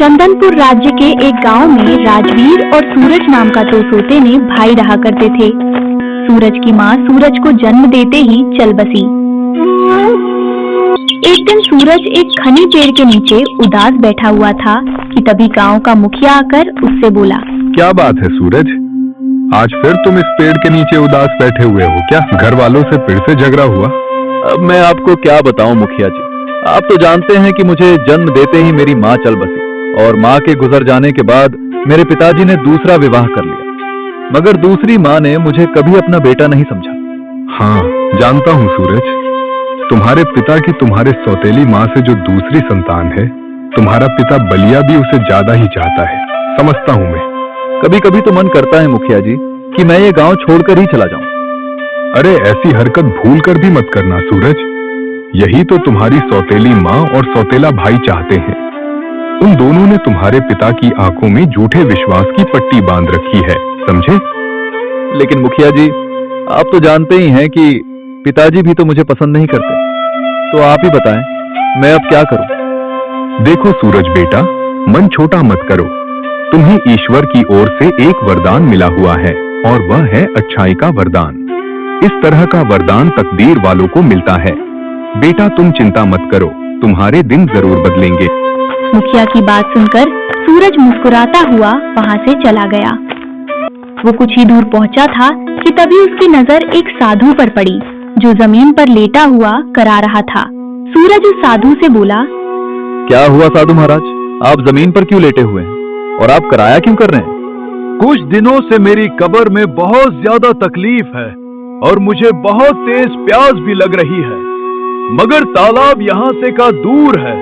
चंदनपुर राज्य के एक गांव में राजवीर और सूरज नाम का दो सोते ने भाई रहा करते थे। सूरज की माँ सूरज को जन्म देते ही चल बसी। एक दिन सूरज एक घने पेड़ के नीचे उदास बैठा हुआ था कि तभी गांव का मुखिया आकर उससे बोला, क्या बात है सूरज, आज फिर तुम इस पेड़ के नीचे उदास बैठे हुए हो क्या? घर वालों से फिर से झगड़ा हुआ? अब मैं आपको क्या बताऊं मुखिया जी, आप तो जानते हैं कि मुझे जन्म देते ही मेरी माँ चल बसी और माँ के गुजर जाने के बाद मेरे पिताजी ने दूसरा विवाह कर लिया, मगर दूसरी माँ ने मुझे कभी अपना बेटा नहीं समझा। हाँ, जानता हूँ सूरज, तुम्हारे पिता की तुम्हारे सौतेली माँ से जो दूसरी संतान है, तुम्हारा पिता बलिया भी उसे ज्यादा ही चाहता है, समझता हूँ मैं। कभी कभी तो मन करता है मुखिया जी कि मैं ये गांव छोड़कर ही चला जाऊं। अरे ऐसी हरकत भूल कर भी मत करना सूरज, यही तो तुम्हारी सौतेली माँ और सौतेला भाई चाहते हैं। उन दोनों ने तुम्हारे पिता की आंखों में झूठे विश्वास की पट्टी बांध रखी है, समझे? लेकिन मुखिया जी, आप तो जानते ही हैं कि पिताजी भी तो मुझे पसंद नहीं करते, तो आप ही बताएं मैं अब क्या करूं? देखो सूरज बेटा, मन छोटा मत करो, तुम्हें ईश्वर की ओर से एक वरदान मिला हुआ है और वह है अच्छाई का वरदान। इस तरह का वरदान तकदीर वालों को मिलता है। बेटा तुम चिंता मत करो, तुम्हारे दिन जरूर बदलेंगे। मुखिया की बात सुनकर सूरज मुस्कुराता हुआ वहां से चला गया। वो कुछ ही दूर पहुंचा था कि तभी उसकी नजर एक साधु पर पड़ी जो जमीन पर लेटा हुआ करा रहा था। सूरज उस साधु से बोला, क्या हुआ साधु महाराज, आप जमीन पर क्यों लेटे हुए हैं और आप कराया क्यों कर रहे हैं? कुछ दिनों से मेरी कब्र में बहुत ज्यादा तकलीफ है और मुझे बहुत तेज प्यास भी लग रही है, मगर तालाब यहाँ से का दूर है।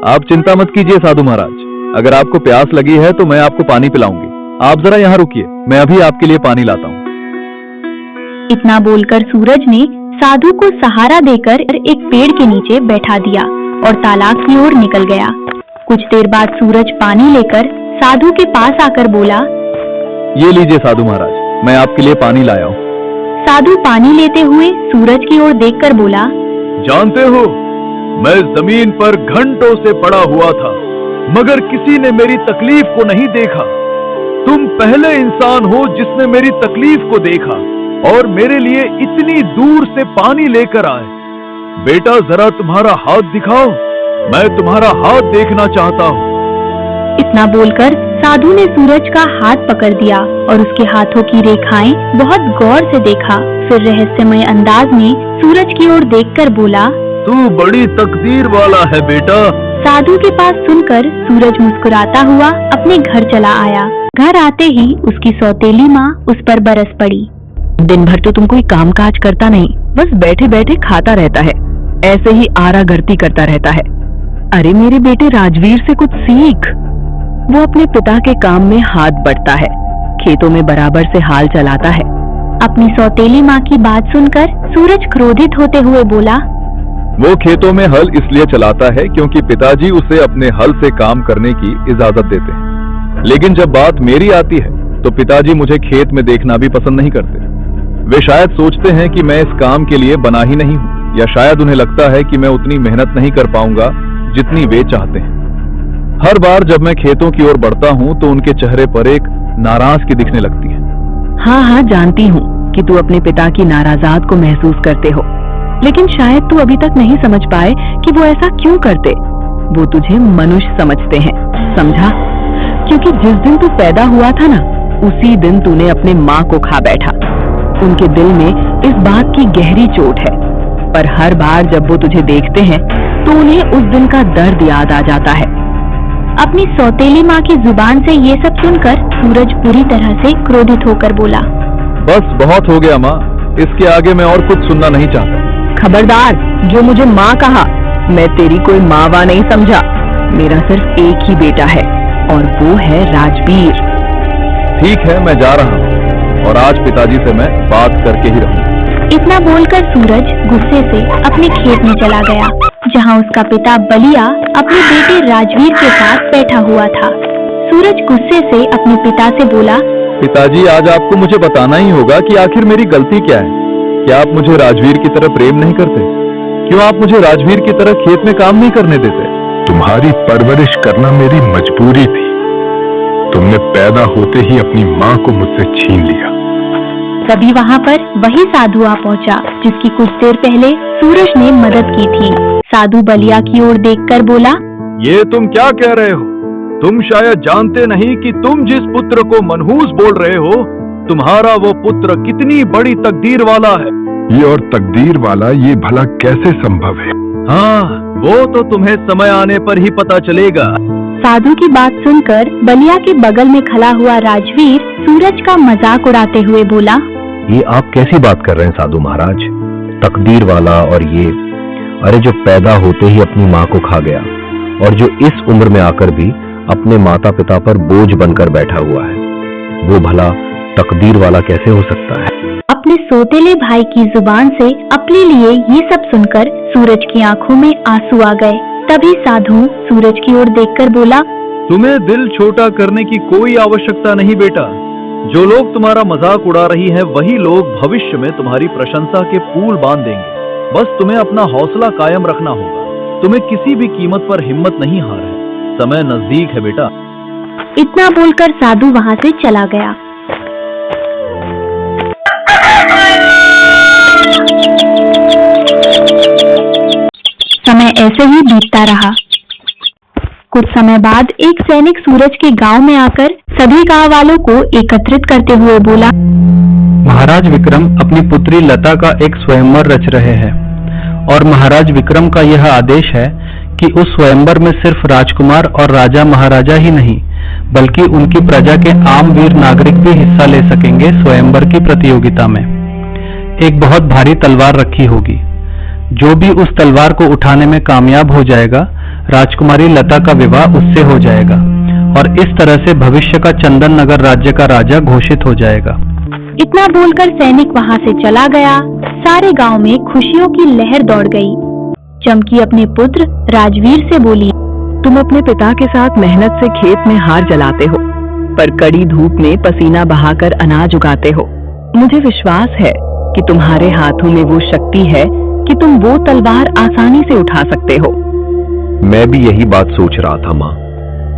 आप चिंता मत कीजिए साधु महाराज, अगर आपको प्यास लगी है तो मैं आपको पानी पिलाऊंगी। आप जरा यहाँ रुकिए, मैं अभी आपके लिए पानी लाता हूँ। इतना बोलकर सूरज ने साधु को सहारा देकर एक पेड़ के नीचे बैठा दिया और तालाब की ओर निकल गया। कुछ देर बाद सूरज पानी लेकर साधु के पास आकर बोला, ये लीजिए साधु महाराज, मैं आपके लिए पानी लाया हूँ। साधु पानी लेते हुए सूरज की ओर देखकर बोला, जानते हो, मैं जमीन पर घंटों से पड़ा हुआ था मगर किसी ने मेरी तकलीफ को नहीं देखा। तुम पहले इंसान हो जिसने मेरी तकलीफ को देखा और मेरे लिए इतनी दूर से पानी लेकर आए। बेटा जरा तुम्हारा हाथ दिखाओ, मैं तुम्हारा हाथ देखना चाहता हूँ। इतना बोलकर साधु ने सूरज का हाथ पकड़ दिया और उसके हाथों की रेखाएं बहुत गौर से देखा। फिर रहस्यमय अंदाज में सूरज की ओर देखकर बोला, तू बड़ी तकदीर वाला है बेटा। साधु के पास सुनकर सूरज मुस्कुराता हुआ अपने घर चला आया। घर आते ही उसकी सौतेली माँ उस पर बरस पड़ी। दिन भर तो तुम कोई काम काज करता नहीं, बस बैठे बैठे खाता रहता है, ऐसे ही आरागर्ती करता रहता है। अरे मेरे बेटे राजवीर से कुछ सीख, वो अपने पिता के काम में हाथ बटता है, खेतों में बराबर से हाल चलाता है। अपनी सौतेली माँ की बात सुनकर सूरज क्रोधित होते हुए बोला, वो खेतों में हल इसलिए चलाता है क्योंकि पिताजी उसे अपने हल से काम करने की इजाजत देते हैं, लेकिन जब बात मेरी आती है तो पिताजी मुझे खेत में देखना भी पसंद नहीं करते। वे शायद सोचते हैं कि मैं इस काम के लिए बना ही नहीं हूँ, या शायद उन्हें लगता है कि मैं उतनी मेहनत नहीं कर पाऊंगा जितनी वे चाहते हैं। हर बार जब मैं खेतों की ओर बढ़ता हूँ तो उनके चेहरे पर एक नाराजगी दिखने लगती है। हाँ हाँ, जानती हूँ कि तू अपने पिता की नाराजात को महसूस करते हो, लेकिन शायद तू अभी तक नहीं समझ पाए कि वो ऐसा क्यों करते। वो तुझे मनुष्य समझते हैं, समझा? क्योंकि जिस दिन तू पैदा हुआ था ना, उसी दिन तूने अपने माँ को खा बैठा। उनके दिल में इस बात की गहरी चोट है, पर हर बार जब वो तुझे देखते हैं तो उन्हें उस दिन का दर्द याद आ जाता है। अपनी सौतेली माँ की जुबान से ये सब सुनकर सूरज पूरी तरह से क्रोधित होकर बोला, बस बहुत हो गया माँ, इसके आगे मैं और कुछ सुनना नहीं चाहता। खबरदार, जो मुझे माँ कहा, मैं तेरी कोई माँ वा नहीं समझा। मेरा सिर्फ एक ही बेटा है और वो है राजवीर। ठीक है, मैं जा रहा हूँ और आज पिताजी से मैं बात करके ही रहूँगा। इतना बोलकर सूरज गुस्से से अपने खेत में चला गया, जहाँ उसका पिता बलिया अपने बेटे राजवीर के साथ बैठा हुआ था। सूरज गुस्से से अपने पिता से बोला, पिताजी, आज आपको मुझे बताना ही होगा कि आखिर मेरी गलती क्या है। क्या आप मुझे राजवीर की तरह प्रेम नहीं करते? क्यों आप मुझे राजवीर की तरह खेत में काम नहीं करने देते? तुम्हारी परवरिश करना मेरी मजबूरी थी। तुमने पैदा होते ही अपनी माँ को मुझसे छीन लिया। तभी वहाँ पर वही साधु आ पहुँचा जिसकी कुछ देर पहले सूरज ने मदद की थी। साधु बलिया की ओर देखकर बोला, ये तुम क्या कह रहे हो? तुम शायद जानते नहीं कि तुम जिस पुत्र को मनहूस बोल रहे हो, तुम्हारा वो पुत्र कितनी बड़ी तकदीर वाला है। ये और तकदीर वाला ये भला कैसे संभव है? हाँ, वो तो तुम्हें समय आने पर ही पता चलेगा। साधु की बात सुनकर बलिया के बगल में खड़ा हुआ राजवीर सूरज का मजाक उड़ाते हुए बोला, ये आप कैसी बात कर रहे हैं साधु महाराज? तकदीर वाला और ये, अरे जो पैदा होते ही अपनी माँ को खा गया और जो इस उम्र में आकर भी अपने माता पिता पर बोझ बनकर बैठा हुआ है, वो भला तकदीर वाला कैसे हो सकता है? अपने सोतेले भाई की जुबान से अपने लिए ये सब सुनकर सूरज की आंखों में आंसू आ गए। तभी साधु सूरज की ओर देखकर बोला, तुम्हें दिल छोटा करने की कोई आवश्यकता नहीं बेटा। जो लोग तुम्हारा मजाक उड़ा रही हैं, वही लोग भविष्य में तुम्हारी प्रशंसा के पुल बांध देंगे। बस तुम्हें अपना हौसला कायम रखना होगा। तुम्हें किसी भी कीमत पर हिम्मत नहीं हार है। समय नजदीक है बेटा। इतना बोलकर साधु वहाँ से चला गया। समय ऐसे ही बीतता रहा। कुछ समय बाद एक सैनिक सूरज के गांव में आकर सभी गांव वालों को एकत्रित करते हुए बोला, महाराज विक्रम अपनी पुत्री लता का एक स्वयंवर रच रहे हैं और महाराज विक्रम का यह आदेश है कि उस स्वयंवर में सिर्फ राजकुमार और राजा महाराजा ही नहीं बल्कि उनकी प्रजा के आम वीर नागरिक भी हिस्सा ले सकेंगे। स्वयंवर की प्रतियोगिता में एक बहुत भारी तलवार रखी होगी। जो भी उस तलवार को उठाने में कामयाब हो जाएगा, राजकुमारी लता का विवाह उससे हो जाएगा और इस तरह से भविष्य का चंदन नगर राज्य का राजा घोषित हो जाएगा। इतना बोलकर सैनिक वहाँ से चला गया। सारे गांव में खुशियों की लहर दौड़ गई। चमकी अपने पुत्र राजवीर से बोली, तुम अपने पिता के साथ मेहनत से खेत में हार जलाते हो, पर कड़ी धूप में पसीना बहाकर अनाज उगाते हो। मुझे विश्वास है कि तुम्हारे हाथों में वो शक्ति है कि तुम वो तलवार आसानी से उठा सकते हो। मैं भी यही बात सोच रहा था माँ।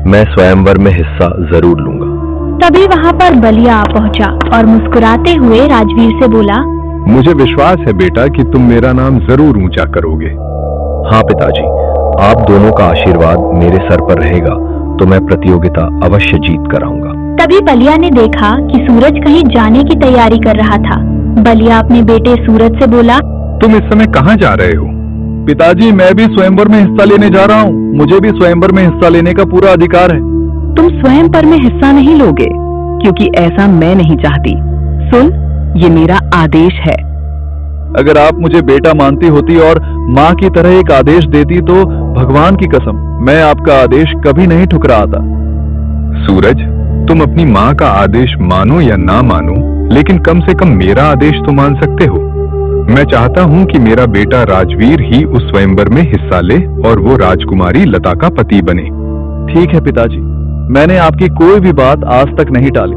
मैं स्वयंवर में हिस्सा जरूर लूंगा। तभी वहाँ पर बलिया आ पहुँचा और मुस्कुराते हुए राजवीर से बोला, मुझे विश्वास है बेटा कि तुम मेरा नाम जरूर ऊंचा करोगे। हाँ पिताजी, आप दोनों का आशीर्वाद मेरे सर पर रहेगा तो मैं प्रतियोगिता अवश्य जीत कर आऊंगा। तभी बलिया ने देखा कि सूरज कहीं जाने की तैयारी कर रहा था। बलिया अपने बेटे सूरज से बोला, तुम इस समय कहाँ जा रहे हो? पिताजी, मैं भी स्वयंवर में हिस्सा लेने जा रहा हूँ। मुझे भी स्वयंवर में हिस्सा लेने का पूरा अधिकार है। तुम स्वयंवर में हिस्सा नहीं लोगे क्योंकि ऐसा मैं नहीं चाहती। सुन, ये मेरा आदेश है। अगर आप मुझे बेटा मानती होती और माँ की तरह एक आदेश देती तो भगवान की कसम मैं आपका आदेश कभी नहीं ठुकराता। सूरज, तुम अपनी माँ का आदेश मानो या ना मानो, लेकिन कम से कम मेरा आदेश तो मान सकते हो। मैं चाहता हूँ कि मेरा बेटा राजवीर ही उस स्वयंवर में हिस्सा ले और वो राजकुमारी लता का पति बने। ठीक है पिताजी, मैंने आपकी कोई भी बात आज तक नहीं टाली।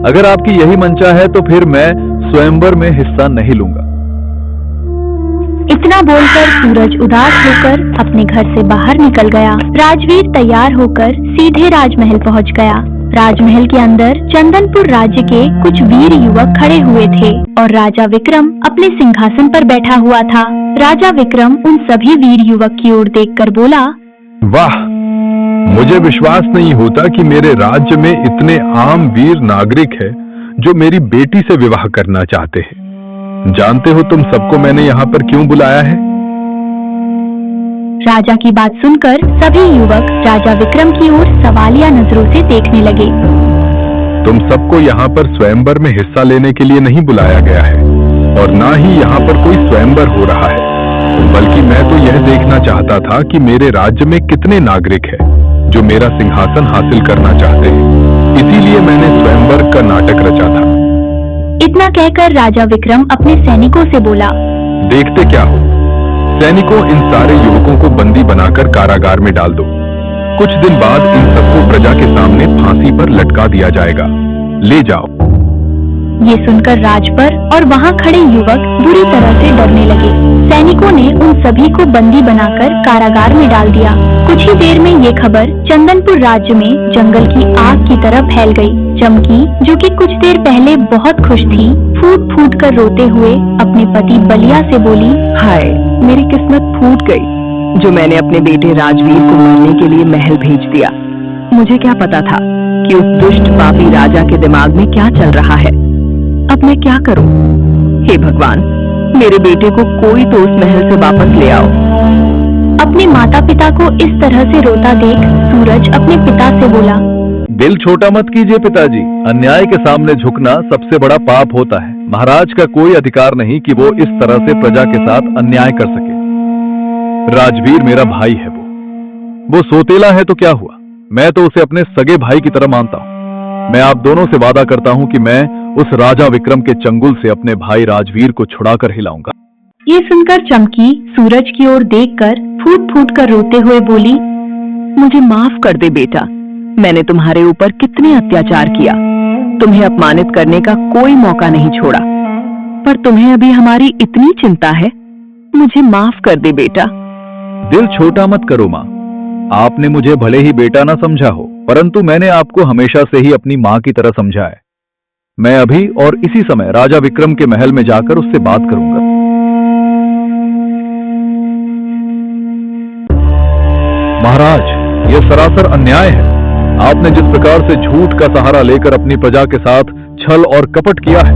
अगर आपकी यही मंशा है तो फिर मैं स्वयंवर में हिस्सा नहीं लूंगा। इतना बोलकर सूरज उदास होकर अपने घर से बाहर निकल गया। राजवीर तैयार होकर सीधे राजमहल पहुंच गया। राजमहल के अंदर चंदनपुर राज्य के कुछ वीर युवक खड़े हुए थे और राजा विक्रम अपने सिंहासन पर बैठा हुआ था। राजा विक्रम उन सभी वीर युवक की ओर देखकर बोला, वाह, मुझे विश्वास नहीं होता कि मेरे राज्य में इतने आम वीर नागरिक हैं जो मेरी बेटी से विवाह करना चाहते हैं। जानते हो तुम सबको मैंने यहाँ पर क्यों बुलाया है? राजा की बात सुनकर सभी युवक राजा विक्रम की ओर सवालिया नजरों से देखने लगे। तुम सबको यहाँ पर स्वयंवर में हिस्सा लेने के लिए नहीं बुलाया गया है और ना ही यहाँ पर कोई स्वयंवर हो रहा है, बल्कि मैं तो यह देखना चाहता था कि मेरे राज्य में कितने नागरिक हैं जो मेरा सिंहासन हासिल करना चाहते हैं। इसीलिए मैंने स्वयंवर का नाटक रचा था। इतना कहकर राजा विक्रम अपने सैनिकों से बोला, देखते क्या हो, सैनिकों इन सारे युवकों को बंदी बनाकर कारागार में डाल दो। कुछ दिन बाद इन सबको प्रजा के सामने फांसी पर लटका दिया जाएगा। ले जाओ। ये सुनकर राजपर और वहाँ खड़े युवक बुरी तरह से डरने लगे। सैनिकों ने उन सभी को बंदी बनाकर कारागार में डाल दिया। कुछ ही देर में ये खबर चंदनपुर राज्य में जंगल की आग की तरह फैल गई। चमकी, जो कि कुछ देर पहले बहुत खुश थी, फूट फूट कर रोते हुए अपने पति बलिया से बोली, हाय, मेरी किस्मत फूट गई जो मैंने अपने बेटे राजवीर को मरने के लिए महल भेज दिया। मुझे क्या पता था कि उस दुष्ट पापी राजा के दिमाग में क्या चल रहा है। अब मैं क्या करूं? हे भगवान, मेरे बेटे को कोई तो उस महल से वापस ले आओ। अपने माता पिता को इस तरह से रोता देख सूरज अपने पिता से बोला, दिल छोटा मत कीजिए पिताजी, अन्याय के सामने झुकना सबसे बड़ा पाप होता है। महाराज का कोई अधिकार नहीं कि वो इस तरह से प्रजा के साथ अन्याय कर सके। राजवीर मेरा भाई है, वो सोतेला है तो क्या हुआ, मैं तो उसे अपने सगे भाई की तरह मानता हूँ। मैं आप दोनों से वादा करता हूँ कि मैं उस राजा विक्रम के चंगुल से अपने भाई राजवीर को छुड़ाकर हिलाऊंगा। ये सुनकर चमकी सूरज की ओर देखकर फूट फूट कर रोते हुए बोली, मुझे माफ कर दे बेटा, मैंने तुम्हारे ऊपर कितने अत्याचार किया, तुम्हें अपमानित करने का कोई मौका नहीं छोड़ा, पर तुम्हें अभी हमारी इतनी चिंता है, मुझे माफ कर दे बेटा। दिल छोटा मत करो माँ, आपने मुझे भले ही बेटा ना समझा हो, परंतु मैंने आपको हमेशा से ही अपनी माँ की तरह समझा है। मैं अभी और इसी समय राजा विक्रम के महल में जाकर उससे बात करूंगा। महाराज, यह सरासर अन्याय है। आपने जिस प्रकार से झूठ का सहारा लेकर अपनी प्रजा के साथ छल और कपट किया है,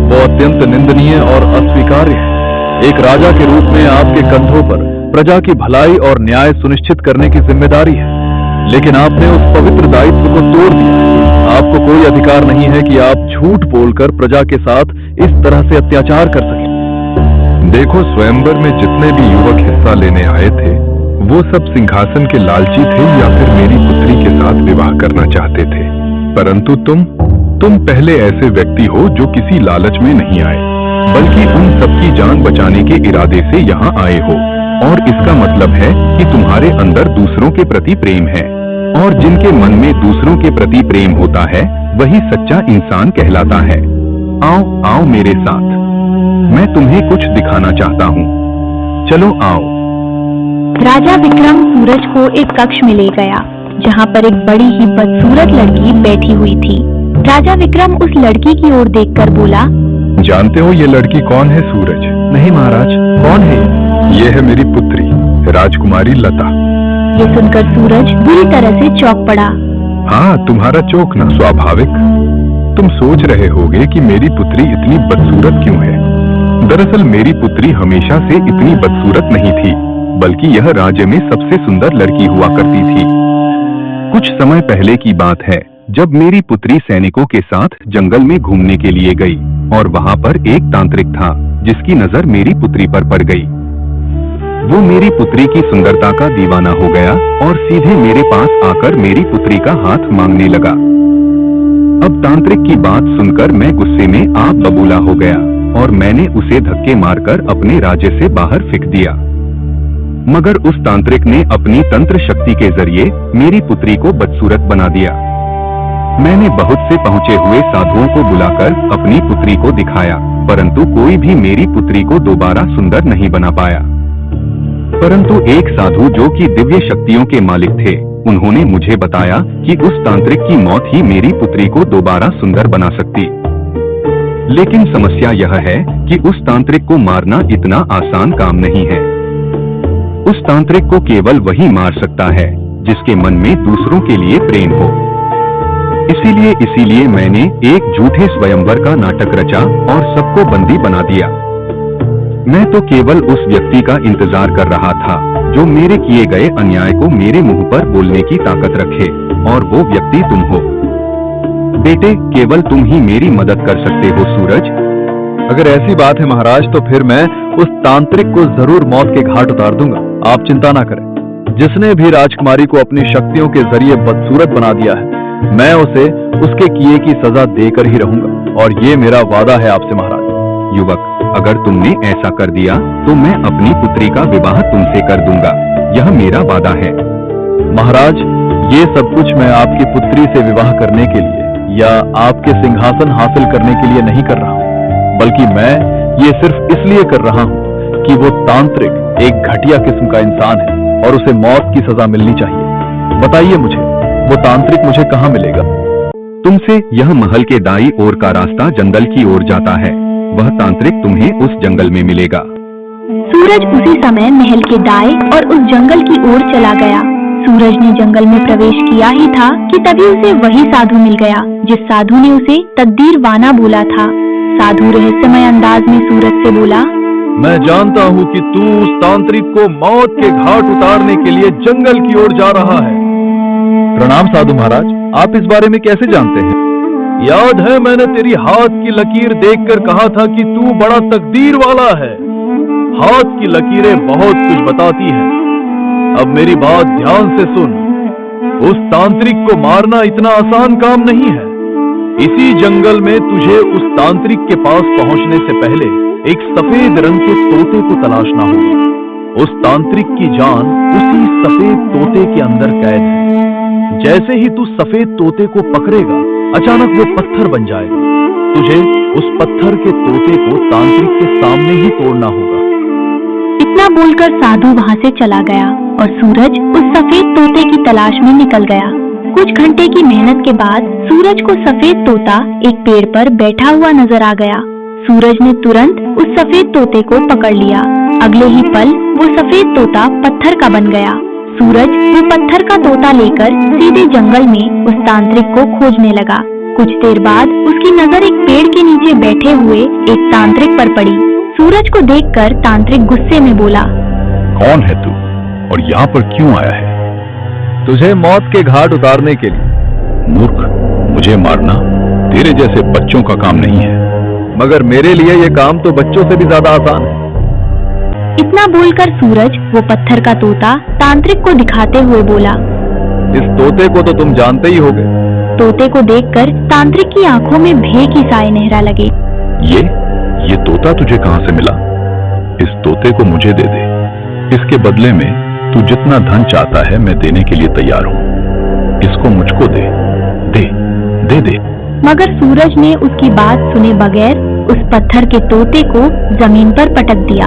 वो अत्यंत निंदनीय और अस्वीकार्य है। एक राजा के रूप में आपके कंधों पर प्रजा की भलाई और न्याय सुनिश्चित करने की जिम्मेदारी है, लेकिन आपने उस पवित्र दायित्व को तोड़ दिया। आपको कोई अधिकार नहीं है कि आप झूठ बोलकर प्रजा के साथ इस तरह से अत्याचार कर सकें। देखो, स्वयंवर में जितने भी युवक हिस्सा लेने आए थे, वो सब सिंहासन के लालची थे या फिर मेरी पुत्री के साथ विवाह करना चाहते थे। परंतु तुम पहले ऐसे व्यक्ति हो जो किसी लालच में नहीं आए, बल्कि उन सबकी जान बचाने के इरादे से यहाँ आए हो। और इसका मतलब है कि तुम्हारे अंदर दूसरों के प्रति प्रेम है, और जिनके मन में दूसरों के प्रति प्रेम होता है वही सच्चा इंसान कहलाता है। आओ आओ मेरे साथ, मैं तुम्हें कुछ दिखाना चाहता हूँ। चलो आओ। राजा विक्रम सूरज को एक कक्ष में ले गया, जहाँ पर एक बड़ी ही बदसूरत लड़की बैठी हुई थी। राजा विक्रम उस लड़की की ओर देखकर बोला, जानते हो ये लड़की कौन है सूरज? नहीं महाराज, कौन है? ये है मेरी पुत्री राजकुमारी लता। ये सुनकर सूरज बुरी तरह से चौंक पड़ा। हाँ, तुम्हारा चौंकना स्वाभाविक। तुम सोच रहे होगे कि मेरी पुत्री इतनी बदसूरत क्यों है। दरअसल मेरी पुत्री हमेशा से इतनी बदसूरत नहीं थी, बल्कि यह राज्य में सबसे सुंदर लड़की हुआ करती थी। कुछ समय पहले की बात है, जब मेरी पुत्री सैनिकों के साथ जंगल में घूमने के लिए गई, और वहां पर एक तांत्रिक था जिसकी नजर मेरी पुत्री पर पड़ गई। वो मेरी पुत्री की सुंदरता का दीवाना हो गया और सीधे मेरे पास आकर मेरी पुत्री का हाथ मांगने लगा। अब तांत्रिक की बात सुनकर मैं गुस्से में आप बबूला हो गया और मैंने उसे धक्के मारकर अपने राज्य से बाहर फेंक दिया। मगर उस तांत्रिक ने अपनी तंत्र शक्ति के जरिए मेरी पुत्री को बदसूरत बना दिया। मैंने बहुत से पहुंचे हुए साधुओं को बुलाकर अपनी पुत्री को दिखाया, परंतु कोई भी मेरी पुत्री को दोबारा सुंदर नहीं बना पाया। परंतु एक साधु जो कि दिव्य शक्तियों के मालिक थे, उन्होंने मुझे बताया कि उस तांत्रिक की मौत ही मेरी पुत्री को दोबारा सुंदर बना सकती। लेकिन समस्या यह है कि उस तांत्रिक को मारना इतना आसान काम नहीं है। उस तांत्रिक को केवल वही मार सकता है जिसके मन में दूसरों के लिए प्रेम हो। इसीलिए मैंने एक झूठे स्वयंवर का नाटक रचा और सबको बंदी बना दिया। मैं तो केवल उस व्यक्ति का इंतजार कर रहा था जो मेरे किए गए अन्याय को मेरे मुंह पर बोलने की ताकत रखे, और वो व्यक्ति तुम हो। बेटे, केवल तुम ही मेरी मदद कर सकते हो सूरज। अगर ऐसी बात है महाराज, तो फिर मैं उस तांत्रिक को जरूर मौत के घाट उतार दूंगा। आप चिंता ना करें। जिसने भी राजकुमारी को अपनी शक्तियों के जरिए बदसूरत बना दिया है, मैं उसे उसके किए की सजा देकर ही रहूंगा, और ये मेरा वादा है आपसे महाराज। युवक, अगर तुमने ऐसा कर दिया तो मैं अपनी पुत्री का विवाह तुमसे कर दूंगा, यह मेरा वादा है। महाराज, ये सब कुछ मैं आपकी पुत्री से विवाह करने के लिए या आपके सिंहासन हासिल करने के लिए नहीं कर रहा हूं, बल्कि मैं ये सिर्फ इसलिए कर रहा हूं कि वो तांत्रिक एक घटिया किस्म का इंसान है और उसे मौत की सजा मिलनी चाहिए। बताइए मुझे, वो तांत्रिक मुझे कहां मिलेगा? तुमसे यह महल के दाईं ओर का रास्ता जंगल की ओर जाता है। वह तांत्रिक तुम्हें उस जंगल में मिलेगा। सूरज उसी समय महल के दाएं और उस जंगल की ओर चला गया। सूरज ने जंगल में प्रवेश किया ही था कि तभी उसे वही साधु मिल गया जिस साधु ने उसे तकदीर वाना बोला था। साधु रहस्यमय अंदाज में सूरज से बोला, मैं जानता हूँ कि तू उस तांत्रिक को मौत के घाट उतारने के लिए जंगल की ओर जा रहा है। प्रणाम साधु महाराज, आप इस बारे में कैसे जानते हैं? याद है मैंने तेरी हाथ की लकीर देखकर कहा था कि तू बड़ा तकदीर वाला है। हाथ की लकीरें बहुत कुछ बताती हैं। अब मेरी बात ध्यान से सुन। उस तांत्रिक को मारना इतना आसान काम नहीं है। इसी जंगल में तुझे उस तांत्रिक के पास पहुंचने से पहले एक सफेद रंग के तोते को तलाशना होगा। उस तांत्रिक की जान उसी सफेद तोते के अंदर कैद है। जैसे ही तू सफेद तोते को पकड़ेगा, अचानक वो पत्थर बन जाएगा। तुझे उस पत्थर के तोते को तांत्रिक के सामने ही तोड़ना होगा। इतना बोलकर साधु वहां से चला गया और सूरज उस सफेद तोते की तलाश में निकल गया। कुछ घंटे की मेहनत के बाद सूरज को सफेद तोता एक पेड़ पर बैठा हुआ नजर आ गया। सूरज ने तुरंत उस सफेद तोते को पकड़ लिया। अगले ही पल वो सफेद तोता पत्थर का बन गया। सूरज वो पत्थर का तोता लेकर सीधे जंगल में उस तांत्रिक को खोजने लगा। कुछ देर बाद उसकी नजर एक पेड़ के नीचे बैठे हुए एक तांत्रिक पर पड़ी। सूरज को देखकर तांत्रिक गुस्से में बोला, कौन है तू और यहाँ पर क्यों आया है? तुझे मौत के घाट उतारने के लिए। मूर्ख, मुझे मारना तेरे जैसे बच्चों का काम नहीं है। मगर मेरे लिए ये काम तो बच्चों से भी ज्यादा आसान है। इतना बोलकर सूरज वो पत्थर का तोता तांत्रिक को दिखाते हुए बोला, इस तोते को तो तुम जानते ही होगे। तोते को देखकर तांत्रिक की आंखों में भय की साए नहरा लगे। ये तोता तुझे कहां से मिला? इस तोते को मुझे दे दे। इसके बदले में तू जितना धन चाहता है मैं देने के लिए तैयार हूं। इसको मुझको दे दे दे। मगर सूरज ने उसकी बात सुने बगैर उस पत्थर के तोते को जमीन पर पटक दिया।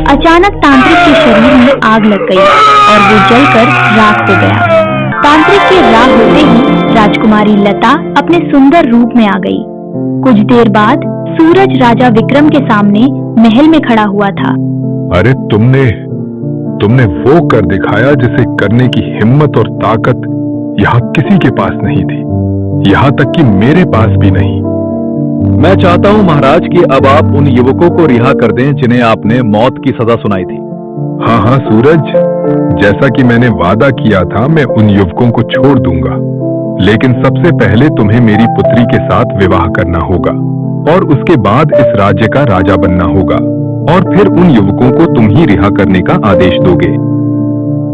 अचानक तांत्रिक के शरीर में आग लग गई और वो जलकर राख हो गया। तांत्रिक के राख होते ही राजकुमारी लता अपने सुंदर रूप में आ गई। कुछ देर बाद सूरज राजा विक्रम के सामने महल में खड़ा हुआ था। अरे तुमने वो कर दिखाया जिसे करने की हिम्मत और ताकत यहाँ किसी के पास नहीं थी, यहाँ तक कि मेरे पास भी नहीं। मैं चाहता हूं महाराज कि अब आप उन युवकों को रिहा कर दें जिन्हें आपने मौत की सजा सुनाई थी। हाँ सूरज, जैसा कि मैंने वादा किया था मैं उन युवकों को छोड़ दूंगा, लेकिन सबसे पहले तुम्हें मेरी पुत्री के साथ विवाह करना होगा और उसके बाद इस राज्य का राजा बनना होगा और फिर उन युवकों को तुम ही रिहा करने का आदेश दोगे।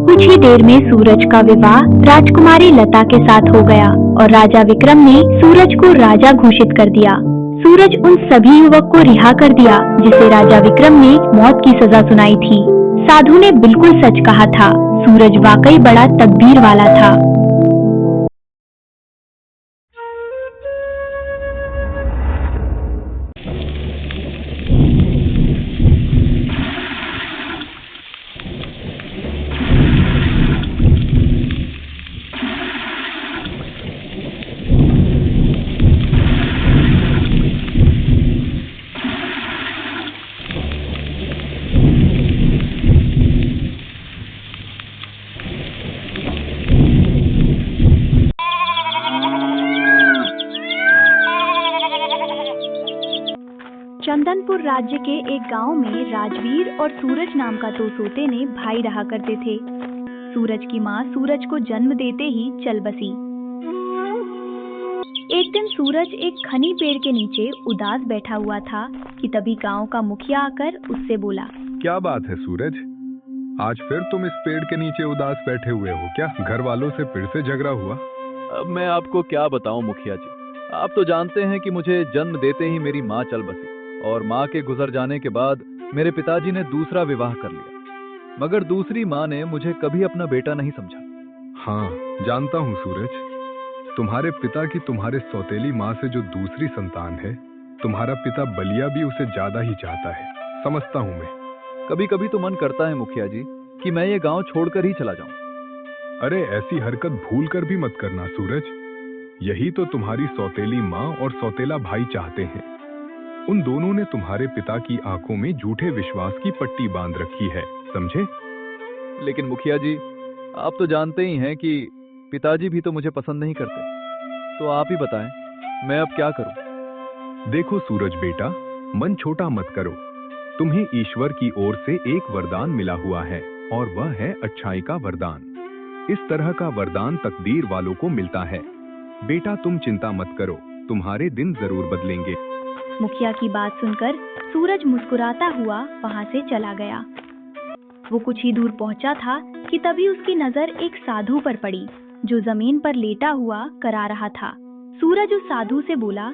कुछ ही देर में सूरज का विवाह राजकुमारी लता के साथ हो गया और राजा विक्रम ने सूरज को राजा घोषित कर दिया। सूरज उन सभी युवक को रिहा कर दिया जिसे राजा विक्रम ने मौत की सजा सुनाई थी। साधु ने बिल्कुल सच कहा था, सूरज वाकई बड़ा तकदीर वाला था। चंदनपुर राज्य के एक गांव में राजवीर और सूरज नाम का दो सोते ने भाई रहा करते थे। सूरज की माँ सूरज को जन्म देते ही चल बसी। एक दिन सूरज एक खनी पेड़ के नीचे उदास बैठा हुआ था कि तभी गांव का मुखिया आकर उससे बोला, क्या बात है सूरज, आज फिर तुम इस पेड़ के नीचे उदास बैठे हुए हो क्या? घर वालों से फिर से झगड़ा हुआ? अब मैं आपको क्या बताऊं मुखिया जी, आप तो जानते हैं कि मुझे जन्म देते ही मेरी माँ चल बसी और माँ के गुजर जाने के बाद मेरे पिताजी ने दूसरा विवाह कर लिया, मगर दूसरी माँ ने मुझे कभी अपना बेटा नहीं समझा। हाँ जानता हूँ सूरज, तुम्हारे पिता की तुम्हारे सौतेली माँ से जो दूसरी संतान है, तुम्हारा पिता बलिया भी उसे ज्यादा ही चाहता है। समझता हूँ मैं। कभी कभी तो मन करता है मुखिया जी कि मैं ये गांव छोड़कर ही चला जाऊं। अरे ऐसी हरकत भूल कर भी मत करना सूरज। यही तो तुम्हारी सौतेली माँ और सौतेला भाई चाहते हैं। उन दोनों ने तुम्हारे पिता की आंखों में झूठे विश्वास की पट्टी बांध रखी है, समझे? लेकिन मुखिया जी, आप तो जानते ही हैं कि पिताजी भी तो मुझे पसंद नहीं करते। तो आप ही बताएं, मैं अब क्या करूं? देखो सूरज बेटा, मन छोटा मत करो। तुम्हें ईश्वर की ओर से एक वरदान मिला हुआ है और वह है अच्छाई का वरदान। इस तरह का वरदान तकदीर वालों को मिलता है। बेटा तुम चिंता मत करो, तुम्हारे दिन जरूर बदलेंगे। मुखिया की बात सुनकर सूरज मुस्कुराता हुआ वहां से चला गया। वो कुछ ही दूर पहुंचा था कि तभी उसकी नजर एक साधु पर पड़ी जो जमीन पर लेटा हुआ करा रहा था। सूरज उस साधु से बोला,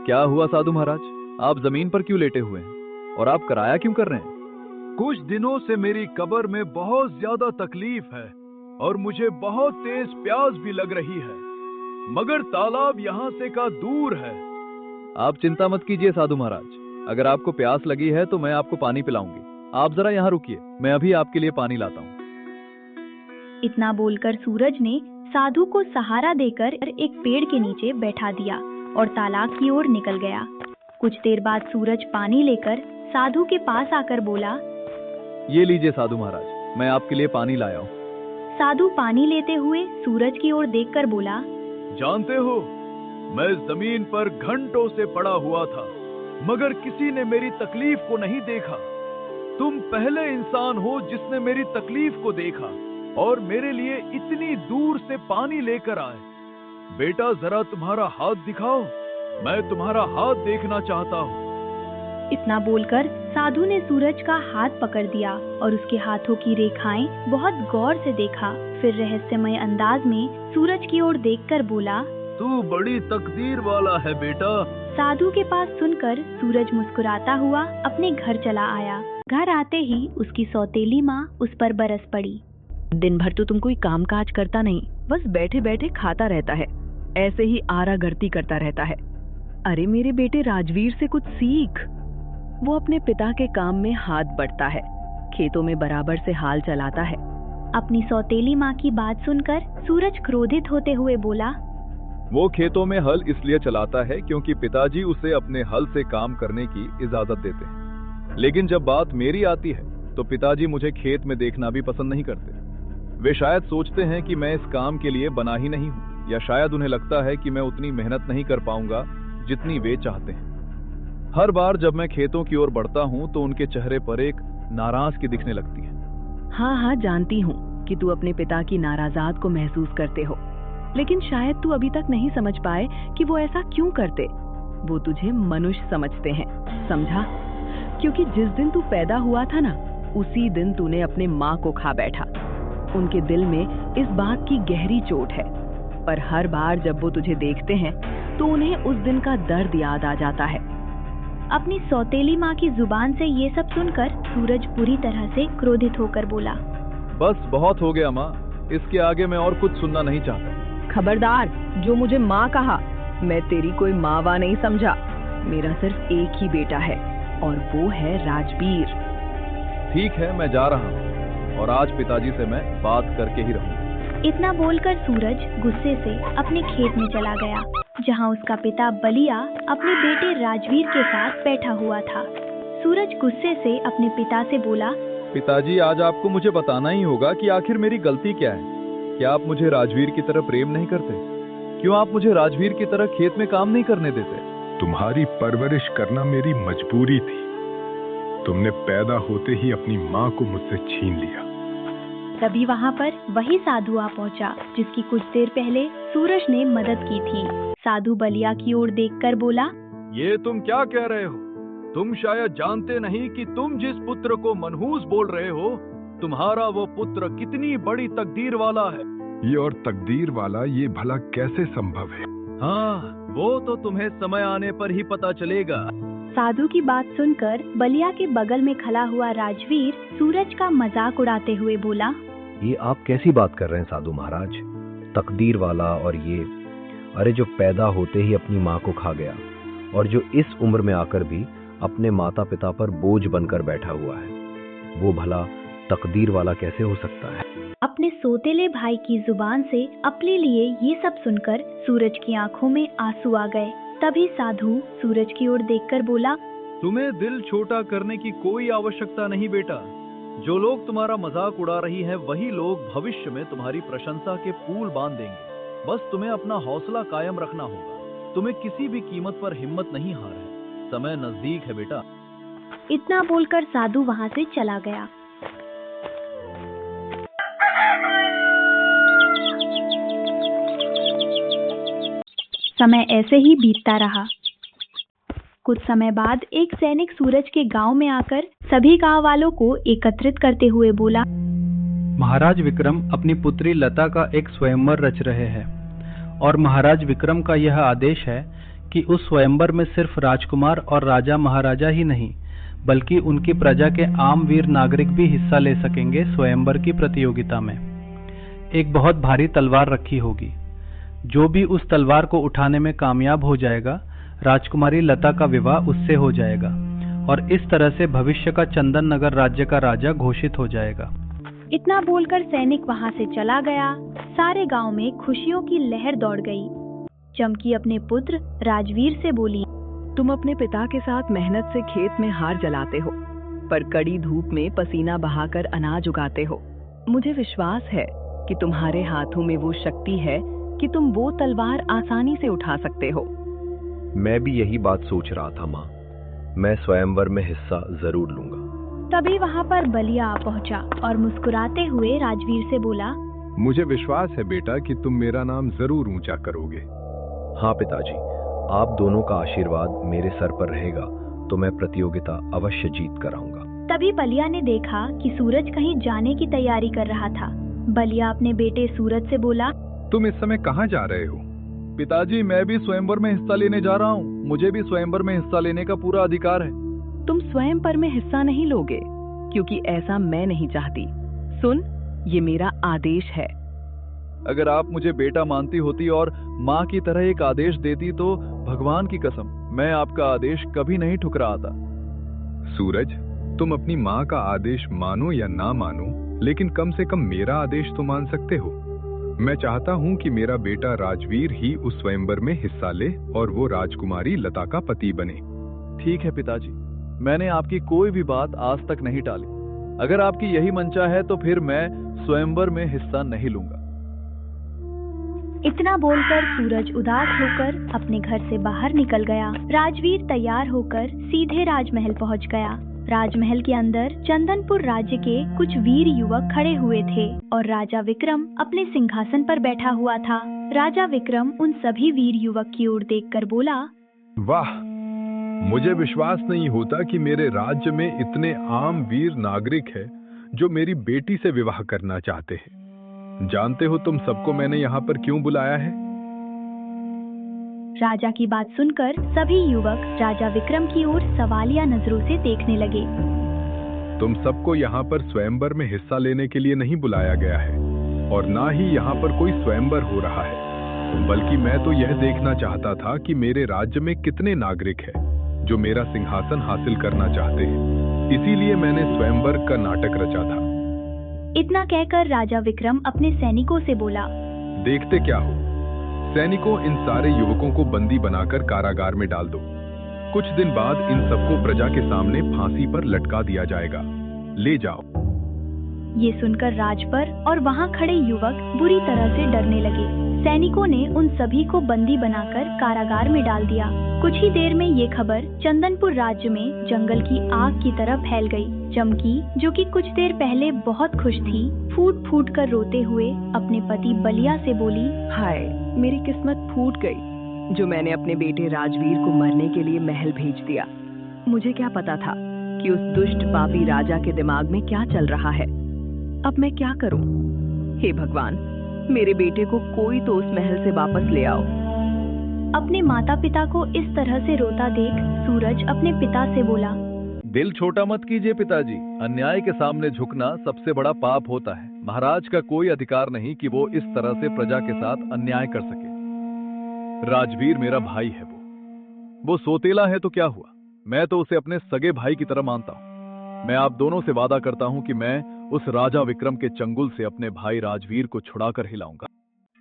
क्या हुआ साधु महाराज, आप जमीन पर क्यों लेटे हुए हैं और आप कराया क्यों कर रहे हैं? कुछ दिनों से मेरी कब्र में बहुत ज्यादा तकलीफ है और मुझे बहुत तेज प्यास भी लग रही है, मगर तालाब यहाँ से का दूर है। आप चिंता मत कीजिए साधु महाराज, अगर आपको प्यास लगी है तो मैं आपको पानी पिलाऊंगी। आप जरा यहाँ रुकिए, मैं अभी आपके लिए पानी लाता हूँ। इतना बोलकर सूरज ने साधु को सहारा देकर एक पेड़ के नीचे बैठा दिया और तालाब की ओर निकल गया। कुछ देर बाद सूरज पानी लेकर साधु के पास आकर बोला, ये लीजिए साधु महाराज, मैं आपके लिए पानी लाया हूँ। साधु पानी लेते हुए सूरज की ओर देखकर बोला, जानते हो, मैं जमीन पर घंटों से पड़ा हुआ था, मगर किसी ने मेरी तकलीफ को नहीं देखा। तुम पहले इंसान हो जिसने मेरी तकलीफ को देखा और मेरे लिए इतनी दूर से पानी लेकर आए। बेटा जरा तुम्हारा हाथ दिखाओ, मैं तुम्हारा हाथ देखना चाहता हूँ। इतना बोलकर साधु ने सूरज का हाथ पकड़ दिया और उसके हाथों की रेखाएं बहुत गौर से देखा। फिर रहस्यमय अंदाज में सूरज की ओर देखकर बोला, तू बड़ी तकदीर वाला है बेटा। साधु के पास सुनकर सूरज मुस्कुराता हुआ अपने घर चला आया। घर आते ही उसकी सौतेली माँ उस पर बरस पड़ी। दिन भर तो तुम कोई काम काज करता नहीं, बस बैठे बैठे खाता रहता है, ऐसे ही आरागर्ती करता रहता है। अरे मेरे बेटे राजवीर से कुछ सीख। वो अपने पिता के काम में हाथ बटता है, खेतों में बराबर से हाल चलाता है। अपनी सौतेली माँ की बात सुनकर सूरज क्रोधित होते हुए बोला, वो खेतों में हल इसलिए चलाता है क्योंकि पिताजी उसे अपने हल से काम करने की इजाजत देते हैं। लेकिन जब बात मेरी आती है तो पिताजी मुझे खेत में देखना भी पसंद नहीं करते। वे शायद सोचते हैं कि मैं इस काम के लिए बना ही नहीं हूँ, या शायद उन्हें लगता है कि मैं उतनी मेहनत नहीं कर पाऊंगा जितनी वे चाहते हैं। हर बार जब मैं खेतों की ओर बढ़ता हूँ तो उनके चेहरे पर एक नाराजगी दिखने लगती है। हाँ हाँ, जानती हूँ कि तू अपने पिता की नाराजात को महसूस करते हो, लेकिन शायद तू अभी तक नहीं समझ पाए कि वो ऐसा क्यों करते। वो तुझे मनुष्य समझते हैं, समझा? क्योंकि जिस दिन तू पैदा हुआ था ना, उसी दिन तूने अपने माँ को खा बैठा। उनके दिल में इस बात की गहरी चोट है, पर हर बार जब वो तुझे देखते हैं तो उन्हें उस दिन का दर्द याद आ जाता है। अपनी सौतेली माँ की जुबान से ये सब सुनकर सूरज पूरी तरह से क्रोधित होकर बोला, बस बहुत हो गया माँ, इसके आगे मैं और कुछ सुनना नहीं चाहता। खबरदार, जो मुझे माँ कहा, मैं तेरी कोई माँ वा नहीं समझा। मेरा सिर्फ एक ही बेटा है और वो है राजवीर। ठीक है, मैं जा रहा हूँ और आज पिताजी से मैं बात करके ही रहूँगा। इतना बोलकर सूरज गुस्से से अपने खेत में चला गया, जहाँ उसका पिता बलिया अपने बेटे राजवीर के साथ बैठा हुआ था। सूरज गुस्से से अपने पिता से बोला, पिताजी, आज आपको मुझे बताना ही होगा कि आखिर मेरी गलती क्या है। क्या आप मुझे राजवीर की तरह प्रेम नहीं करते? क्यों आप मुझे राजवीर की तरह खेत में काम नहीं करने देते? तुम्हारी परवरिश करना मेरी मजबूरी थी। तुमने पैदा होते ही अपनी माँ को मुझसे छीन लिया। तभी वहाँ पर वही साधु आ पहुँचा जिसकी कुछ देर पहले सूरज ने मदद की थी। साधु बलिया की ओर देखकर बोला, ये तुम क्या कह रहे हो? तुम शायद जानते नहीं कि तुम जिस पुत्र को मनहूस बोल रहे हो, तुम्हारा वो पुत्र कितनी बड़ी तकदीर वाला है। ये और तकदीर वाला ये भला कैसे संभव है? हाँ, वो तो तुम्हें समय आने पर ही पता चलेगा। साधु की बात सुनकर बलिया के बगल में खड़ा हुआ राजवीर सूरज का मजाक उड़ाते हुए बोला, ये आप कैसी बात कर रहे हैं साधु महाराज? तकदीर वाला और ये अरे जो पैदा होते ही अपनी माँ को खा गया और जो इस उम्र में आकर भी अपने माता पिता पर बोझ बनकर बैठा हुआ है, वो भला तकदीर वाला कैसे हो सकता है? अपने सोतेले भाई की जुबान से अपने लिए ये सब सुनकर सूरज की आंखों में आंसू आ गए। तभी साधु सूरज की ओर देखकर बोला, तुम्हें दिल छोटा करने की कोई आवश्यकता नहीं बेटा। जो लोग तुम्हारा मजाक उड़ा रही हैं, वही लोग भविष्य में तुम्हारी प्रशंसा के पुल बांध देंगे। बस तुम्हें अपना हौसला कायम रखना होगा। तुम्हें किसी भी कीमत पर हिम्मत नहीं हार है। समय नजदीक है बेटा। इतना बोलकर साधु वहां से चला गया। समय ऐसे ही बीतता रहा। कुछ समय बाद एक सैनिक सूरज के गांव में आकर सभी गांव वालों को एकत्रित करते हुए बोला, महाराज विक्रम अपनी पुत्री लता का एक स्वयंवर रच रहे हैं और महाराज विक्रम का यह आदेश है कि उस स्वयंवर में सिर्फ राजकुमार और राजा महाराजा ही नहीं बल्कि उनकी प्रजा के आम वीर नागरिक भी हिस्सा ले सकेंगे। स्वयंवर की प्रतियोगिता में एक बहुत भारी तलवार रखी होगी। जो भी उस तलवार को उठाने में कामयाब हो जाएगा, राजकुमारी लता का विवाह उससे हो जाएगा और इस तरह से भविष्य का चंदन नगर राज्य का राजा घोषित हो जाएगा। इतना बोलकर सैनिक वहां से चला गया। सारे गांव में खुशियों की लहर दौड़ गई। चमकी अपने पुत्र राजवीर से बोली, तुम अपने पिता के साथ मेहनत से खेत में हार जलाते हो, पर कड़ी धूप में पसीना बहाकर अनाज उगाते हो। मुझे विश्वास है कि तुम्हारे हाथों में वो शक्ति है कि तुम वो तलवार आसानी से उठा सकते हो। मैं भी यही बात सोच रहा था माँ। मैं स्वयंवर में हिस्सा जरूर लूंगा। तभी वहां पर बलिया आ पहुंचा और मुस्कुराते हुए राजवीर से बोला, मुझे विश्वास है बेटा कि तुम मेरा नाम जरूर ऊंचा करोगे। हाँ पिताजी, आप दोनों का आशीर्वाद मेरे सर पर रहेगा तो मैं प्रतियोगिता अवश्य जीत कर आऊंगा। तभी बलिया ने देखा कि सूरज कहीं जाने की तैयारी कर रहा था। बलिया अपने बेटे सूरज से बोला, तुम इस समय कहाँ जा रहे हो? पिताजी, मैं भी स्वयंवर में हिस्सा लेने जा रहा हूँ। मुझे भी स्वयंवर में हिस्सा लेने का पूरा अधिकार है। तुम स्वयंवर में हिस्सा नहीं लोगे क्योंकि ऐसा मैं नहीं चाहती। सुन, ये मेरा आदेश है। अगर आप मुझे बेटा मानती होती और माँ की तरह एक आदेश देती तो भगवान की कसम मैं आपका आदेश कभी नहीं ठुकराता। सूरज, तुम अपनी माँ का आदेश मानो या ना मानो, लेकिन कम से कम मेरा आदेश तो मान सकते हो। मैं चाहता हूँ कि मेरा बेटा राजवीर ही उस स्वयंवर में हिस्सा ले और वो राजकुमारी लता का पति बने। ठीक है पिताजी, मैंने आपकी कोई भी बात आज तक नहीं टाली। अगर आपकी यही मंशा है तो फिर मैं स्वयंवर में हिस्सा नहीं लूंगा। इतना बोलकर सूरज उदास होकर अपने घर से बाहर निकल गया। राजवीर तैयार होकर सीधे राजमहल पहुंच गया। राजमहल के अंदर चंदनपुर राज्य के कुछ वीर युवक खड़े हुए थे और राजा विक्रम अपने सिंहासन पर बैठा हुआ था। राजा विक्रम उन सभी वीर युवक की ओर देखकर बोला, वाह, मुझे विश्वास नहीं होता कि मेरे राज्य में इतने आम वीर नागरिक हैं जो मेरी बेटी से विवाह करना चाहते हैं। जानते हो तुम सबको मैंने यहाँ पर क्यों बुलाया है? राजा की बात सुनकर सभी युवक राजा विक्रम की ओर सवालिया नजरों से देखने लगे। तुम सबको यहाँ पर स्वयंवर में हिस्सा लेने के लिए नहीं बुलाया गया है और ना ही यहाँ पर कोई स्वयंवर हो रहा है, बल्कि मैं तो यह देखना चाहता था कि मेरे राज्य में कितने नागरिक हैं जो मेरा सिंहासन हासिल करना चाहते हैं। इसीलिए मैंने स्वयंवर का नाटक रचा था। इतना कहकर राजा विक्रम अपने सैनिकों से बोला, देखते क्या हो, सैनिकों, इन सारे युवकों को बंदी बनाकर कारागार में डाल दो। कुछ दिन बाद इन सबको प्रजा के सामने फांसी पर लटका दिया जाएगा। ले जाओ। ये सुनकर राज पर और वहाँ खड़े युवक बुरी तरह से डरने लगे। सैनिकों ने उन सभी को बंदी बनाकर कारागार में डाल दिया। कुछ ही देर में ये खबर चंदनपुर राज्य में जंगल की आग की तरह फैल गई। चमकी, जो कि कुछ देर पहले बहुत खुश थी, फूट फूट कर रोते हुए अपने पति बलिया से बोली, हाय, मेरी किस्मत फूट गई जो मैंने अपने बेटे राजवीर को मरने के लिए महल भेज दिया। मुझे क्या पता था कि उस दुष्ट पापी राजा के दिमाग में क्या चल रहा है। अब मैं क्या करूं? हे भगवान, मेरे बेटे को कोई तो उस महल से वापस ले आओ। अपने माता पिता को इस तरह से रोता देख सूरज अपने पिता से बोला, दिल छोटा मत कीजिए पिताजी। अन्याय के सामने झुकना सबसे बड़ा पाप होता है। महाराज का कोई अधिकार नहीं कि वो इस तरह से प्रजा के साथ अन्याय कर सके। राजवीर मेरा भाई है। वो सोतेला है तो क्या हुआ, मैं तो उसे अपने सगे भाई की तरह मानता हूं। मैं आप दोनों से वादा करता हूं कि मैं उस राजा विक्रम के चंगुल से अपने भाई राजवीर को छुड़ाकर हिलाऊंगा।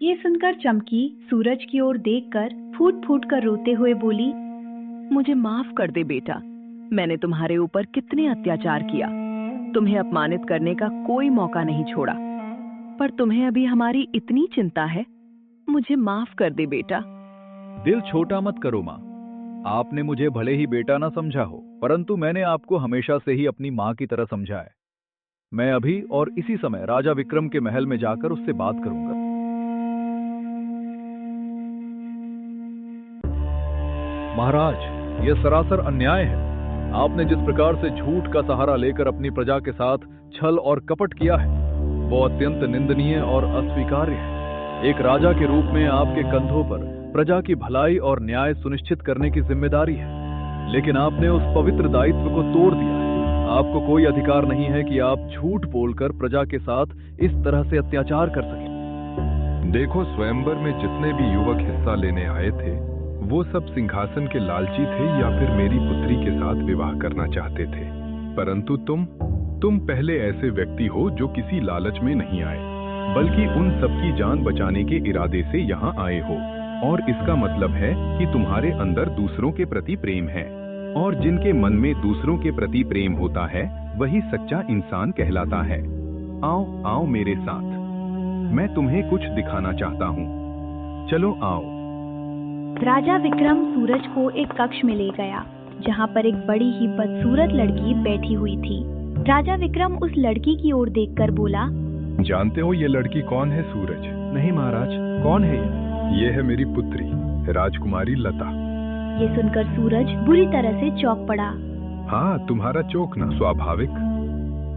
ये सुनकर चमकी सूरज की ओर देखकर फूट फूट कर रोते हुए बोली, मुझे माफ कर दे बेटा, मैंने तुम्हारे ऊपर कितने अत्याचार किया, तुम्हें अपमानित करने का कोई मौका नहीं छोड़ा, पर तुम्हें अभी हमारी इतनी चिंता है, मुझे माफ कर दे बेटा। दिल छोटा मत करो माँ, आपने मुझे भले ही बेटा ना समझा हो, परंतु मैंने आपको हमेशा से ही अपनी माँ की तरह समझा है। मैं अभी और इसी समय राजा विक्रम के महल में जाकर उससे बात करूंगा। महाराज, यह सरासर अन्याय है। आपने जिस प्रकार से झूठ का सहारा लेकर अपनी प्रजा के साथ छल और कपट किया है, वो अत्यंत निंदनीय और अस्वीकार्य है। एक राजा के रूप में आपके कंधों पर प्रजा की भलाई और न्याय सुनिश्चित करने की जिम्मेदारी है, लेकिन आपने उस पवित्र दायित्व को तोड़ दिया है। आपको कोई अधिकार नहीं है कि आप झूठ बोलकर प्रजा के साथ इस तरह से अत्याचार कर सकें। देखो, स्वयंवर में जितने भी युवक हिस्सा लेने आए थे, वो सब सिंहासन के लालची थे या फिर मेरी पुत्री के साथ विवाह करना चाहते थे। परंतु तुम पहले ऐसे व्यक्ति हो जो किसी लालच में नहीं आए, बल्कि उन सबकी जान बचाने के इरादे से यहाँ आए हो। और इसका मतलब है कि तुम्हारे अंदर दूसरों के प्रति प्रेम है, और जिनके मन में दूसरों के प्रति प्रेम होता है वही सच्चा इंसान कहलाता है। आओ मेरे साथ, मैं तुम्हें कुछ दिखाना चाहता हूँ। चलो आओ। राजा विक्रम सूरज को एक कक्ष में ले गया, जहाँ पर एक बड़ी ही बदसूरत लड़की बैठी हुई थी। राजा विक्रम उस लड़की की ओर देखकर बोला, जानते हो ये लड़की कौन है सूरज? नहीं महाराज, कौन है ये है मेरी पुत्री राजकुमारी लता। ये सुनकर सूरज बुरी तरह से चौंक पड़ा। हाँ, तुम्हारा चौंकना स्वाभाविक।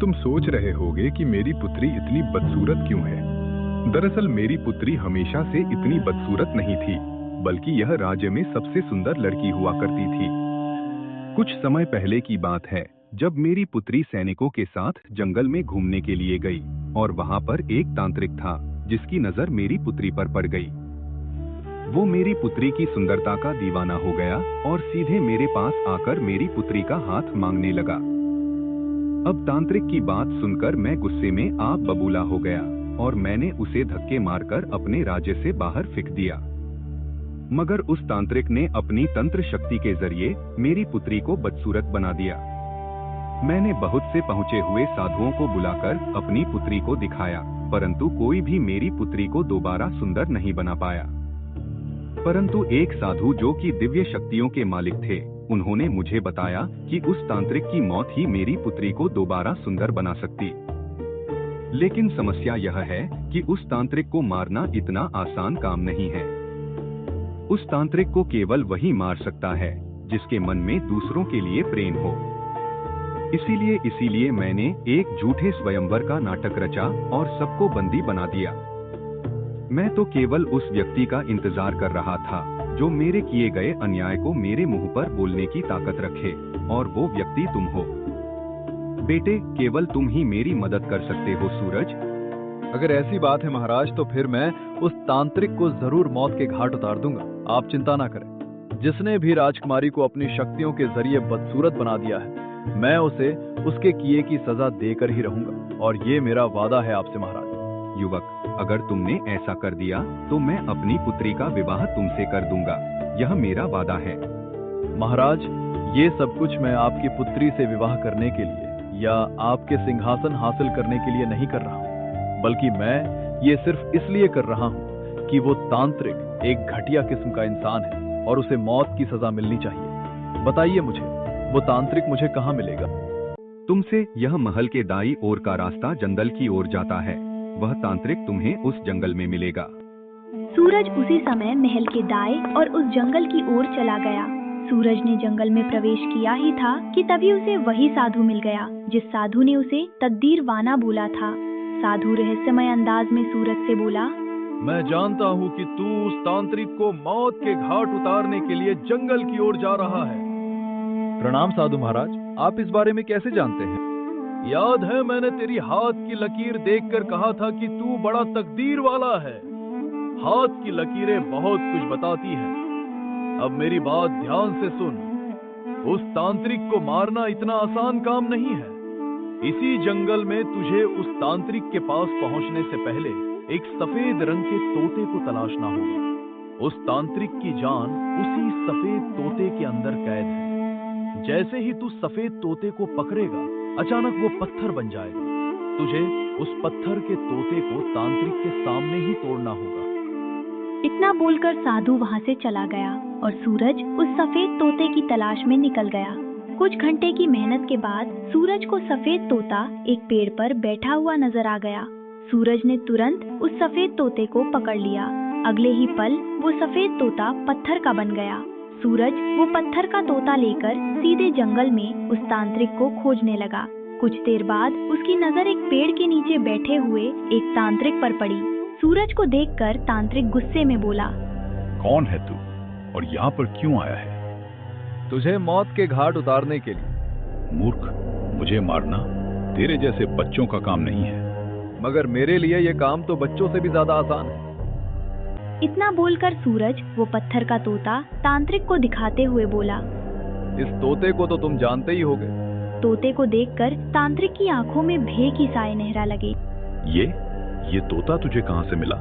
तुम सोच रहे होगे कि मेरी पुत्री इतनी बदसूरत क्यों है। दरअसल मेरी पुत्री हमेशा से इतनी बदसूरत नहीं थी, बल्कि यह राज्य में सबसे सुंदर लड़की हुआ करती थी। कुछ समय पहले की बात है, जब मेरी पुत्री सैनिकों के साथ जंगल में घूमने के लिए गई, और वहां पर एक तांत्रिक था जिसकी नजर मेरी पुत्री पर पड़ गई। वो मेरी पुत्री की सुंदरता का दीवाना हो गया और सीधे मेरे पास आकर मेरी पुत्री का हाथ मांगने लगा। अब तांत्रिक की बात सुनकर मैं गुस्से में आप बबूला हो गया और मैंने उसे धक्के मारकर अपने राज्य से बाहर फेंक दिया। मगर उस तांत्रिक ने अपनी तंत्र शक्ति के जरिए मेरी पुत्री को बदसूरत बना दिया। मैंने बहुत से पहुंचे हुए साधुओं को बुलाकर अपनी पुत्री को दिखाया, परंतु कोई भी मेरी पुत्री को दोबारा सुंदर नहीं बना पाया। परंतु एक साधु जो कि दिव्य शक्तियों के मालिक थे, उन्होंने मुझे बताया कि उस तांत्रिक की मौत ही मेरी पुत्री को दोबारा सुंदर बना सकती। लेकिन समस्या यह है कि उस तांत्रिक को मारना इतना आसान काम नहीं है। उस तांत्रिक को केवल वही मार सकता है जिसके मन में दूसरों के लिए प्रेम हो। इसीलिए मैंने एक झूठे स्वयंवर का नाटक रचा और सबको बंदी बना दिया। मैं तो केवल उस व्यक्ति का इंतजार कर रहा था जो मेरे किए गए अन्याय को मेरे मुंह पर बोलने की ताकत रखे, और वो व्यक्ति तुम हो। बेटे, केवल तुम ही मेरी मदद कर सकते हो सूरज। अगर ऐसी बात है महाराज, तो फिर मैं उस तांत्रिक को जरूर मौत के घाट उतार दूंगा। आप चिंता ना करें। जिसने भी राजकुमारी को अपनी शक्तियों के जरिए बदसूरत बना दिया है, मैं उसे उसके किए की सजा देकर ही रहूंगा, और ये मेरा वादा है आपसे महाराज। युवक, अगर तुमने ऐसा कर दिया तो मैं अपनी पुत्री का विवाह तुमसे कर दूंगा, यह मेरा वादा है। महाराज, ये सब कुछ मैं आपकी पुत्री से विवाह करने के लिए या आपके सिंहासन हासिल करने के लिए नहीं कर रहा हूँ, बल्कि मैं ये सिर्फ इसलिए कर रहा हूँ कि वो तांत्रिक एक घटिया किस्म का इंसान है और उसे मौत की सजा मिलनी चाहिए। बताइए मुझे, वो तांत्रिक मुझे कहाँ मिलेगा? तुमसे यह महल के दाईं ओर का रास्ता जंगल की ओर जाता है। वह तांत्रिक तुम्हें उस जंगल में मिलेगा। सूरज उसी समय महल के दाएं और उस जंगल की ओर चला गया। सूरज ने जंगल में प्रवेश किया ही था कि तभी उसे वही साधु मिल गया जिस साधु ने उसे तकदीर वाना बोला था। साधु रहस्यमय अंदाज में सूरज से बोला, मैं जानता हूँ कि तू उस तांत्रिक को मौत के घाट उतारने के लिए जंगल की ओर जा रहा है। प्रणाम साधु महाराज, आप इस बारे में कैसे जानते हैं? याद है, मैंने तेरी हाथ की लकीर देखकर कहा था कि तू बड़ा तकदीर वाला है। हाथ की लकीरें बहुत कुछ बताती हैं। अब मेरी बात ध्यान से सुन। उस तांत्रिक को मारना इतना आसान काम नहीं है। इसी जंगल में तुझे उस तांत्रिक के पास पहुंचने से पहले एक सफेद रंग के तोते को तलाशना होगा। उस तांत्रिक की जान उसी सफेद तोते के अंदर कैद है। जैसे ही तू सफेद तोते को पकड़ेगा, अचानक वो पत्थर बन जाएगा। तुझे उस पत्थर के तोते को तांत्रिक के सामने ही तोड़ना होगा। इतना बोलकर साधु वहां से चला गया और सूरज उस सफेद तोते की तलाश में निकल गया। कुछ घंटे की मेहनत के बाद सूरज को सफेद तोता एक पेड़ पर बैठा हुआ नजर आ गया। सूरज ने तुरंत उस सफेद तोते को पकड़ लिया। अगले ही पल वो सफेद तोता पत्थर का बन गया। सूरज वो पत्थर का तोता लेकर सीधे जंगल में उस तांत्रिक को खोजने लगा। कुछ देर बाद उसकी नजर एक पेड़ के नीचे बैठे हुए एक तांत्रिक पर पड़ी। सूरज को देखकर तांत्रिक गुस्से में बोला, कौन है तू और यहाँ पर क्यों आया है? तुझे मौत के घाट उतारने के लिए। मूर्ख, मुझे मारना तेरे जैसे बच्चों का काम नहीं है। मगर मेरे लिए ये काम तो बच्चों से भी ज्यादा आसान है। इतना बोलकर सूरज वो पत्थर का तोता तांत्रिक को दिखाते हुए बोला, इस तोते को तो तुम जानते ही होगे। तोते को देखकर तांत्रिक की आंखों में भय की साए नहरा लगी। ये तोता तुझे कहाँ से मिला?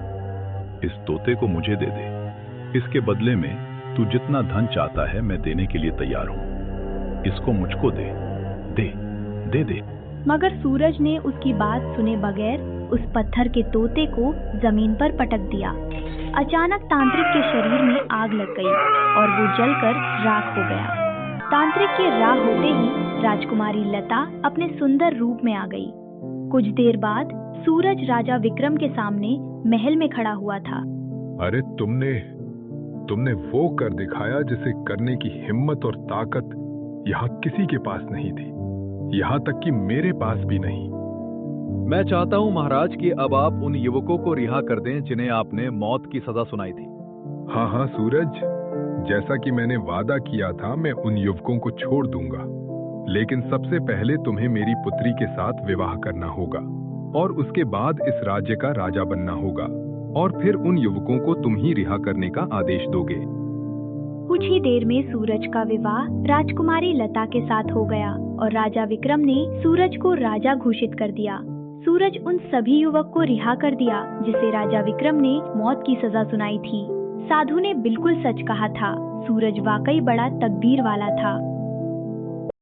इस तोते को मुझे दे दे। इसके बदले में तू जितना धन चाहता है मैं देने के लिए तैयार हूँ। इसको मुझको दे दे दे। मगर सूरज ने उसकी बात सुने बगैर उस पत्थर के तोते को जमीन पर पटक दिया। अचानक तांत्रिक के शरीर में आग लग गई और वो जलकर राख हो गया। तांत्रिक के राख होते ही राजकुमारी लता अपने सुंदर रूप में आ गई। कुछ देर बाद सूरज राजा विक्रम के सामने महल में खड़ा हुआ था। अरे तुमने वो कर दिखाया जिसे करने की हिम्मत और ताकत यहाँ किसी के पास नहीं थी, यहाँ तक कि मेरे पास भी नहीं। मैं चाहता हूँ महाराज कि अब आप उन युवकों को रिहा कर दें जिन्हें आपने मौत की सजा सुनाई थी। हाँ सूरज, जैसा कि मैंने वादा किया था मैं उन युवकों को छोड़ दूंगा, लेकिन सबसे पहले तुम्हें मेरी पुत्री के साथ विवाह करना होगा और उसके बाद इस राज्य का राजा बनना होगा और फिर उन युवकों को तुम ही रिहा करने का आदेश दोगे। कुछ ही देर में सूरज का विवाह राजकुमारी लता के साथ हो गया और राजा विक्रम ने सूरज को राजा घोषित कर दिया। सूरज उन सभी युवक को रिहा कर दिया जिसे राजा विक्रम ने मौत की सजा सुनाई थी। साधु ने बिल्कुल सच कहा था। सूरज वाकई बड़ा तकदीर वाला था।